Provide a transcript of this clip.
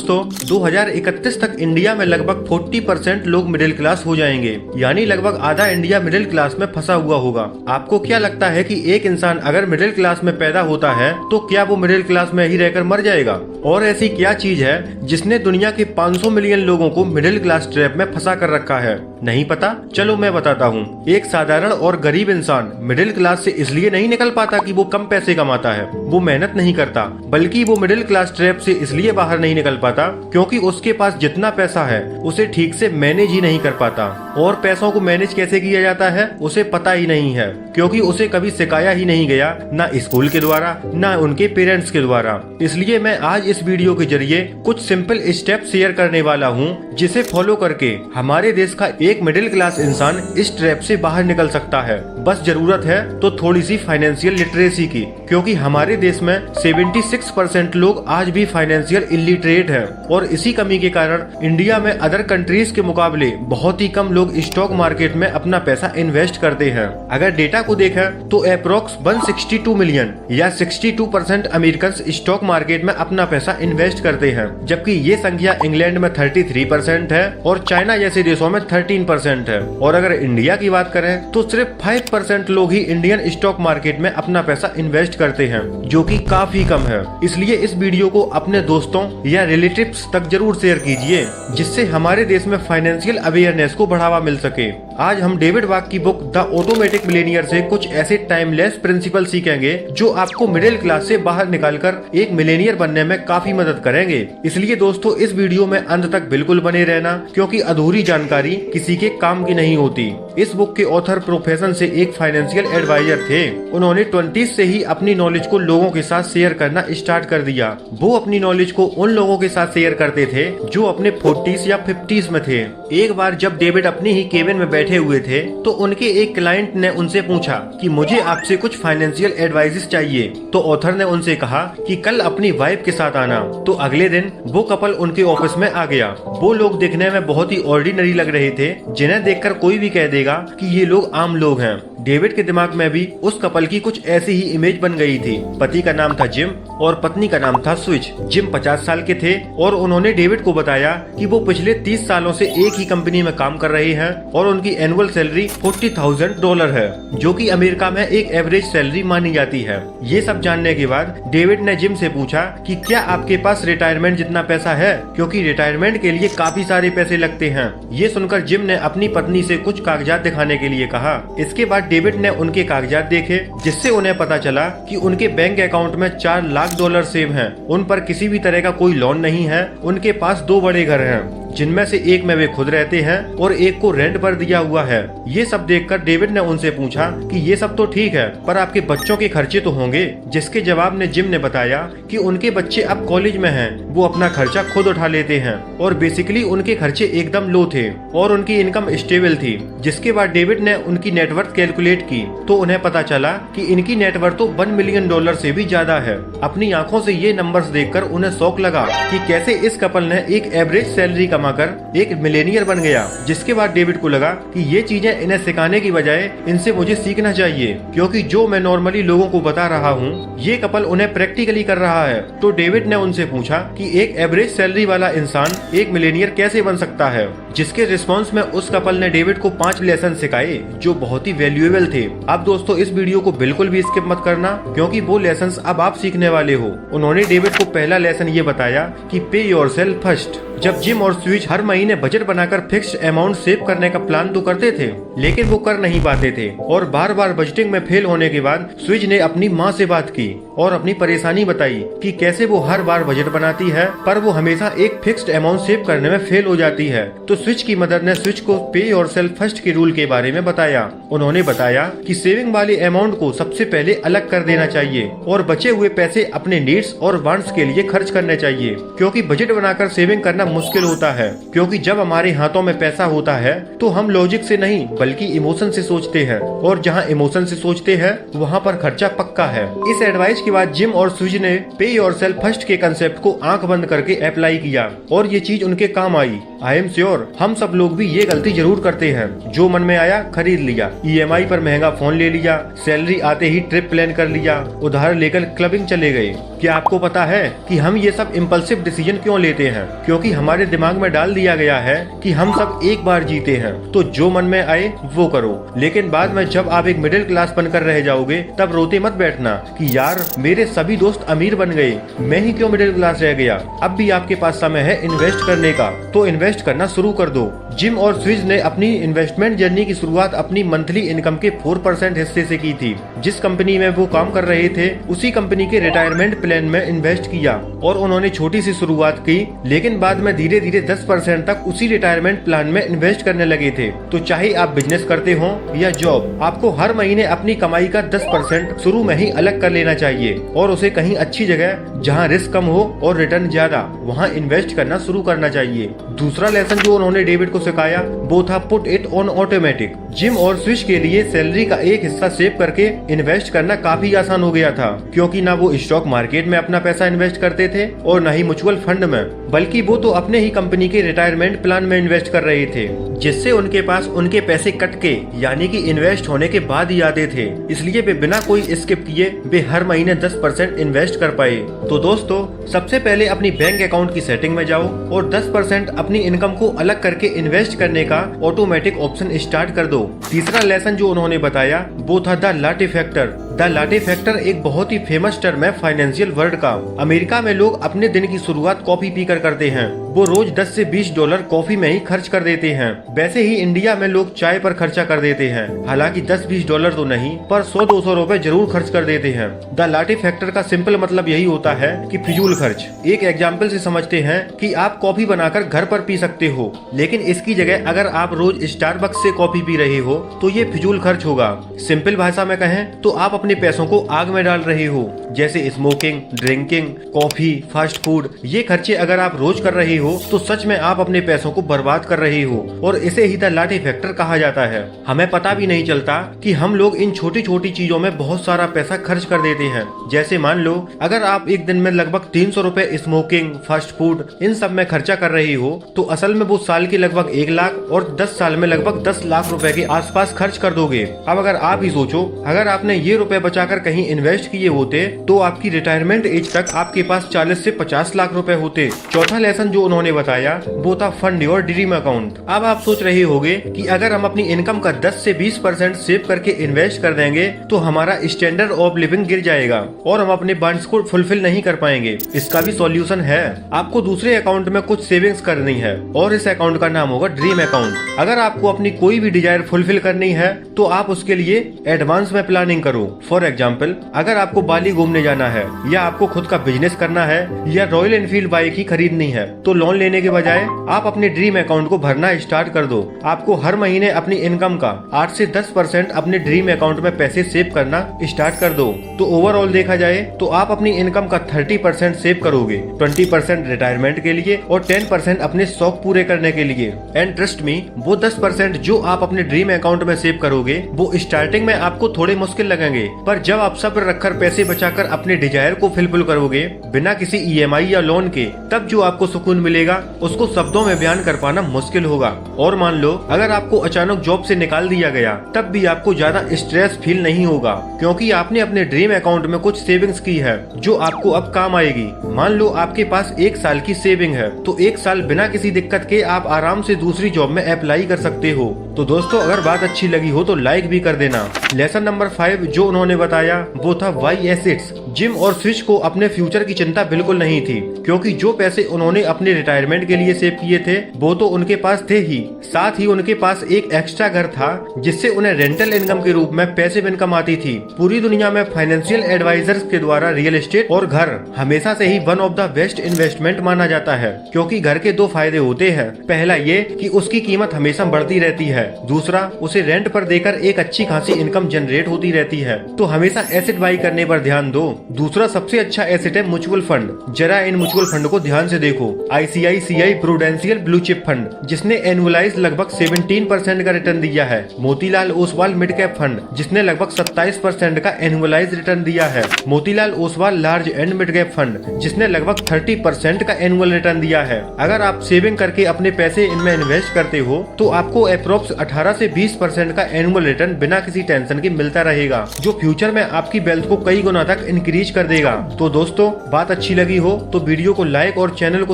दोस्तों 2031 तक इंडिया में लगभग 40% लोग मिडिल क्लास हो जाएंगे, यानी लगभग आधा इंडिया मिडिल क्लास में फंसा हुआ होगा। आपको क्या लगता है कि एक इंसान अगर मिडिल क्लास में पैदा होता है तो क्या वो मिडिल क्लास में ही रहकर मर जाएगा? और ऐसी क्या चीज है जिसने दुनिया के 500 मिलियन लोगों को मिडिल क्लास ट्रैप में फंसा कर रखा है? नहीं पता? चलो मैं बताता हूँ। एक साधारण और गरीब इंसान मिडिल क्लास से इसलिए नहीं निकल पाता कि वो कम पैसे कमाता है, वो मेहनत नहीं करता, बल्कि वो मिडिल क्लास ट्रैप से इसलिए बाहर नहीं निकल पाता क्योंकि उसके पास जितना पैसा है उसे ठीक से मैनेज ही नहीं कर पाता। और पैसों को मैनेज कैसे किया जाता है उसे पता ही नहीं है, क्योंकि उसे कभी सिखाया ही नहीं गया, ना स्कूल के द्वारा ना उनके पेरेंट्स के द्वारा। इसलिए मैं आज इस वीडियो के जरिए कुछ सिंपल स्टेप शेयर करने वाला हूँ, जिसे फॉलो करके हमारे देश का एक मिडिल क्लास इंसान इस ट्रैप से बाहर निकल सकता है। बस जरूरत है तो थोड़ी सी फाइनेंशियल लिटरेसी की, क्योंकि हमारे देश में 76% लोग आज भी फाइनेंशियल इलिटरेट है, और इसी कमी के कारण इंडिया में अदर कंट्रीज के मुकाबले बहुत ही कम लोग स्टॉक मार्केट में अपना पैसा इन्वेस्ट करते हैं। अगर डेटा को देखें तो अप्रोक्स 162 मिलियन या 62% अमेरिकन स्टॉक मार्केट में अपना पैसा इन्वेस्ट करते हैं, जबकि ये संख्या इंग्लैंड में 33% है और चाइना जैसे देशों में 13% है। और अगर इंडिया की बात करें तो सिर्फ 5% लोग ही इंडियन स्टॉक मार्केट में अपना पैसा इन्वेस्ट करते हैं, जो कि काफी कम है। इसलिए इस वीडियो को अपने दोस्तों या रिलेटिव्स तक जरूर शेयर कीजिए, जिससे हमारे देश में फाइनेंशियल अवेयरनेस को बढ़ावा मिल सके। आज हम डेविड वाक की बुक द ऑटोमेटिक मिलियनियर से कुछ ऐसे टाइमलेस प्रिंसिपल सीखेंगे जो आपको मिडिल क्लास से बाहर निकालकर एक मिलियनियर बनने में काफी मदद करेंगे। इसलिए दोस्तों इस वीडियो में अंत तक बिल्कुल बने रहना, क्योंकि अधूरी जानकारी किसी के काम की नहीं होती। इस बुक के ऑथर प्रोफेशन से एक फाइनेंशियल एडवाइजर थे। उन्होंने 20s से ही अपनी नॉलेज को लोगों के साथ शेयर करना स्टार्ट कर दिया। वो अपनी नॉलेज को उन लोगों के साथ शेयर करते थे जो अपने 40s या 50s में थे। एक बार जब डेविड अपनी ही केबिन में बैठे हुए थे तो उनके एक क्लाइंट ने उनसे पूछा कि मुझे आपसे कुछ फाइनेंशियल एडवाइस चाहिए। तो ऑथर ने उनसे कहा कि कल अपनी वाइफ के साथ आना। तो अगले दिन वो कपल उनके ऑफिस में आ गया। वो लोग दिखने में बहुत ही ऑर्डिनरी लग रहे थे, जिन्हें देखकर कोई भी कह देगा कि ये लोग आम लोग हैं। डेविड के दिमाग में भी उस कपल की कुछ ऐसी ही इमेज बन गई थी। पति का नाम था जिम और पत्नी का नाम था स्विच। जिम 50 साल के थे और उन्होंने डेविड को बताया कि वो पिछले 30 सालों से एक ही कंपनी में काम कर रहे हैं और उनकी एनुअल सैलरी $40,000 है, जो कि अमेरिका में एक एवरेज सैलरी मानी जाती है। ये सब जानने के बाद डेविड ने जिम से पूछा कि क्या आपके पास रिटायरमेंट जितना पैसा है, क्योंकि रिटायरमेंट के लिए काफी सारे पैसे लगते हैं। ये सुनकर जिम ने अपनी पत्नी से कुछ कागजात दिखाने के लिए कहा। इसके बाद डेविड ने उनके कागजात देखे, जिससे उन्हें पता चला कि उनके बैंक अकाउंट में $4 लाख सेव हैं। उन पर किसी भी तरह का कोई लोन नहीं है। उनके पास 2 बड़े घर हैं, जिनमें से एक में वे खुद रहते हैं और एक को रेंट पर दिया हुआ है। ये सब देखकर डेविड ने उनसे पूछा कि ये सब तो ठीक है, पर आपके बच्चों के खर्चे तो होंगे। जिसके जवाब में जिम ने बताया कि उनके बच्चे अब कॉलेज में हैं, वो अपना खर्चा खुद उठा लेते हैं और बेसिकली उनके खर्चे एकदम लो थे और उनकी इनकम स्टेबल थी। जिसके बाद डेविड ने उनकी नेटवर्थ कैलकुलेट की तो उन्हें पता चला कि इनकी नेटवर्थ तो $1 मिलियन से भी ज्यादा है। अपनी आंखों से ये नंबर्स देखकर उन्हें शौक लगा कि कैसे इस कपल ने एक एवरेज सैलरी कर एक मिलेनियर बन गया। जिसके बाद डेविड को लगा कि ये चीजें इन्हें सिखाने की बजाय इनसे मुझे सीखना चाहिए, क्योंकि जो मैं नॉर्मली लोगों को बता रहा हूँ ये कपल उन्हें प्रैक्टिकली कर रहा है। तो डेविड ने उनसे पूछा कि एक एवरेज सैलरी वाला इंसान एक मिलेनियर कैसे बन सकता है। जिसके रिस्पॉन्स में उस कपल ने डेविड को 5 लेसन सिखाए जो बहुत ही वैल्यूएबल थे। अब दोस्तों इस वीडियो को बिल्कुल भी स्किप मत करना, क्योंकि वो लेसन अब आप सीखने वाले हो। उन्होंने डेविड को पहला लेसन ये बताया कि पे योरसेल्फ फर्स्ट। जब जिम और स्विच हर महीने बजट बनाकर फिक्स्ड अमाउंट सेव करने का प्लान तो करते थे, लेकिन वो कर नहीं पाते थे और बार बार बजटिंग में फेल होने के बाद स्विच ने अपनी माँ से बात की और अपनी परेशानी बताई कि कैसे वो हर बार बजट बनाती है पर वो हमेशा एक फिक्स्ड अमाउंट सेव करने में फेल हो जाती है। तो स्विच की मदर ने स्विच को पे योरसेल्फ फर्स्ट के रूल के बारे में बताया। उन्होंने बताया कि सेविंग वाले अमाउंट को सबसे पहले अलग कर देना चाहिए और बचे हुए पैसे अपने नीड्स और वांट्स के लिए खर्च करने चाहिए, क्योंकि बजट बनाकर सेविंग करना मुश्किल होता है। क्योंकि जब हमारे हाथों में पैसा होता है तो हम लॉजिक से नहीं बल्कि इमोशन से सोचते हैं, और जहां इमोशन से सोचते हैं वहां पर खर्चा पक्का है। इस एडवाइस के बाद जिम और स्विच ने पे योरसेल्फ फर्स्ट के कंसेप्ट को आंख बंद करके अप्लाई किया और ये चीज उनके काम आई। आई एम श्योर हम सब लोग भी ये गलती जरूर करते हैं। जो मन में आया खरीद लिया, EMI पर महंगा फोन ले लिया, सैलरी आते ही ट्रिप प्लान कर लिया, उधार लेकर क्लबिंग चले गए। क्या आपको पता है कि हम ये सब इम्पल्सिव डिसीजन क्यों लेते हैं? क्योंकि हमारे दिमाग में डाल दिया गया है कि हम सब एक बार जीते हैं, तो जो मन में आए वो करो। लेकिन बाद में जब आप एक मिडिल क्लास बनकर रह जाओगे तब रोते मत बैठना कि यार मेरे सभी दोस्त अमीर बन गए, मैं ही क्यों मिडिल क्लास रह गया। अब भी आपके पास समय है इन्वेस्ट करने का, तो इन्वेस्ट करना शुरू कर दो। जिम और स्विज ने अपनी इन्वेस्टमेंट जर्नी की शुरुआत अपनी मंथली इनकम के 4% हिस्से से की थी। जिस कंपनी में वो काम कर रहे थे उसी कंपनी के रिटायरमेंट प्लान में इन्वेस्ट किया और उन्होंने छोटी सी शुरुआत की, लेकिन बाद में धीरे धीरे 10% तक उसी रिटायरमेंट प्लान में इन्वेस्ट करने लगे थे। तो चाहे आप बिजनेस करते हो या जॉब, आपको हर महीने अपनी कमाई का 10% शुरू में ही अलग कर लेना चाहिए और उसे कहीं अच्छी जगह जहां रिस्क कम हो और रिटर्न ज्यादा, वहां इन्वेस्ट करना शुरू करना चाहिए। दूसरा लेसन जो उन्होंने डेविड को सिखाया वो था put it on automatic. Gym और स्विच के लिए सैलरी का एक हिस्सा सेव करके इन्वेस्ट करना काफी आसान हो गया था, क्योंकि ना वो स्टॉक मार्केट में अपना पैसा इन्वेस्ट करते थे और न ही म्यूचुअल फंड में, बल्कि वो तो अपने ही कंपनी के रिटायरमेंट प्लान में इन्वेस्ट कर रहे थे, जिससे उनके पास उनके पैसे कट के यानी कि इन्वेस्ट होने के बाद ही आते थे। इसलिए वे बिना कोई स्किप किए वे हर महीने 10% इन्वेस्ट कर पाए। तो दोस्तों, सबसे पहले अपनी बैंक अकाउंट की सेटिंग में जाओ और 10% अपनी इनकम को अलग करके इन्वेस्ट करने का ऑटोमेटिक ऑप्शन स्टार्ट कर दो। तीसरा लेसन जो उन्होंने बताया वो था the latte factor. The latte factor एक बहुत ही फेमस टर्म है फाइनेंशियल वर्ल्ड का। अमेरिका में लोग अपने दिन की शुरुआत कॉफी पीकर करते हैं। वो रोज 10 से 20 डॉलर कॉफी में ही खर्च कर देते हैं। वैसे ही इंडिया में लोग चाय पर खर्चा कर देते हैं, हालांकि 10-20 डॉलर तो नहीं पर 100-200 रुपए जरूर खर्च कर देते हैं। द लाटे फैक्टर का सिंपल मतलब यही होता है कि फिजूल खर्च। एक एग्जाम्पल से समझते हैं कि आप कॉफी बनाकर घर पर पी सकते हो, लेकिन इसकी जगह अगर आप रोज स्टारबक्स से कॉफी पी रहे हो तो ये फिजूल खर्च होगा। सिंपल भाषा में कहें तो आप अपने पैसों को आग में डाल रहे हो, जैसे smoking, drinking, coffee, fast food. ये खर्चे अगर आप रोज कर रहे हो तो सच में आप अपने पैसों को बर्बाद कर रहे हो और इसे ही द लाटे फैक्टर कहा जाता है। हमें पता भी नहीं चलता कि हम लोग इन छोटी छोटी चीजों में बहुत सारा पैसा खर्च कर देते हैं। जैसे मान लो अगर आप एक दिन में लगभग 300 रुपए स्मोकिंग, फास्ट फूड इन सब में खर्चा कर रहे हो तो असल में वो साल के लगभग 1 लाख और 10 साल में लगभग 10 लाख रुपए के आसपास खर्च कर दोगे। अब अगर आप ही सोचो, अगर आपने ये रुपए बचाकर कहीं इन्वेस्ट किए होते तो आपकी रिटायरमेंट एज तक आपके पास 40 से 50 लाख रुपए होते। चौथा लेसन जो उन्होंने बताया वो था फंड योर ड्रीम अकाउंट। अब आप सोच रहे होंगे कि अगर हम अपनी इनकम का 10 से 20% सेव करके इन्वेस्ट कर देंगे तो हमारा स्टैंडर्ड ऑफ लिविंग गिर जाएगा और हम अपने वांट्स को फुलफिल नहीं कर पाएंगे। इसका भी सॉल्यूशन है, आपको दूसरे अकाउंट में कुछ सेविंग्स करनी है और इस अकाउंट का नाम होगा ड्रीम अकाउंट। अगर आपको अपनी कोई भी डिजायर फुलफिल करनी है तो आप उसके लिए एडवांस में प्लानिंग करो। फॉर एग्जाम्पल, अगर आपको बाली घूमने जाना है या आपको खुद का बिजनेस करना है या रॉयल एनफील्ड बाइक ही खरीदनी है तो लोन लेने के बजाय आप अपने ड्रीम अकाउंट को भरना स्टार्ट कर दो। आपको हर महीने अपनी इनकम का 8 से 10% अपने ड्रीम अकाउंट में पैसे सेव करना स्टार्ट कर दो। तो ओवरऑल देखा जाए तो आप अपनी इनकम का 30% सेव करोगे, 20% रिटायरमेंट के लिए और 10% अपने शौक पूरे करने के लिए। एंड ट्रस्ट मी, वो 10% जो आप अपने ड्रीम अकाउंट में सेव करोगे वो स्टार्टिंग में आपको थोड़े मुश्किल लगेंगे, पर जब आप सब्र रखकर पैसे बचाकर अपने डिजायर को फुलफिल करोगे बिना किसी EMI या लोन के, तब जो आपको सुकून मिलेगा उसको शब्दों में बयान कर पाना मुश्किल होगा। और मान लो अगर आपको अचानक जॉब से निकाल दिया गया तब भी आपको ज्यादा स्ट्रेस फील नहीं होगा, क्योंकि आपने अपने ड्रीम अकाउंट में कुछ सेविंग्स की है जो आपको अब काम आएगी। मान लो आपके पास 1 साल की सेविंग है तो 1 साल बिना किसी दिक्कत के आप आराम से दूसरी जॉब में अप्लाई कर सकते हो। तो दोस्तों, अगर बात अच्छी लगी हो तो लाइक भी कर देना। लेसन नंबर 5 जो उन्होंने बताया वो था वाई एसेट्स। जिम और स्विच को अपने फ्यूचर की चिंता बिल्कुल नहीं थी, क्योंकि जो पैसे उन्होंने अपने रिटायरमेंट के लिए सेव किए थे वो तो उनके पास थे ही, साथ ही उनके पास एक एक्स्ट्रा घर था जिससे उन्हें रेंटल इनकम के रूप में पैसिव इनकम आती थी। पूरी दुनिया में फाइनेंशियल एडवाइजर्स के द्वारा रियल एस्टेट और घर हमेशा से ही one of the best investment माना जाता है, क्योंकि घर के 2 फायदे होते हैं। पहला ये कि उसकी कीमत हमेशा बढ़ती रहती है, दूसरा उसे रेंट पर देकर एक अच्छी खासी इनकम जनरेट होती रहती है। तो हमेशा एसेट बाई करने पर ध्यान दो। दूसरा सबसे अच्छा एसेट है म्यूचुअल फंड। जरा इन म्यूचुअल फंड को ध्यान से देखो। ICICI prudential blue chip fund जिसने एनुअलाइज लगभग 17% का रिटर्न दिया है। Motilal Oswal mid cap fund जिसने लगभग 27% का एनुअलाइज रिटर्न दिया है। Motilal Oswal large and mid cap fund जिसने लगभग 30% का एनुअल रिटर्न दिया है। अगर आप सेविंग करके अपने पैसे इनमें इन्वेस्ट करते हो तो आपको अप्रोक्स 18 से 20% का एनुअल रिटर्न बिना किसी टेंशन के मिलता रहेगा, जो फ्यूचर में आपकी वेल्थ को कई गुना तक इंक्रीज रीच कर देगा। तो दोस्तों, बात अच्छी लगी हो तो वीडियो को लाइक और चैनल को